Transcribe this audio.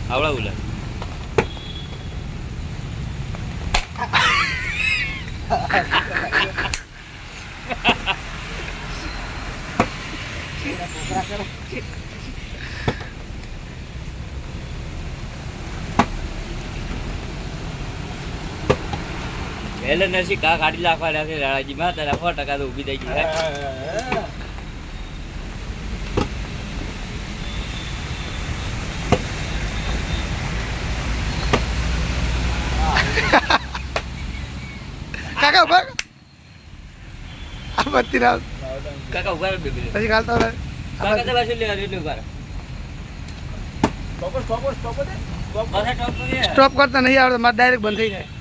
આવડા ઉલા એટલે નરસી કા કાઢી નાખવા છે રાણાજીમાં તારા 100% તો ઊભી થઈ ગઈ કાકા ઉભા આ બત્તી ના કાકા ઉભા રહો બેબી પછી ગાલતો રહે કાકા તો બાજુ લેવા એટલે ઉભા રહો સ્ટોપ કરતા નહીં આવડે મારે ડાયરેક્ટ બંધ થઈ જાય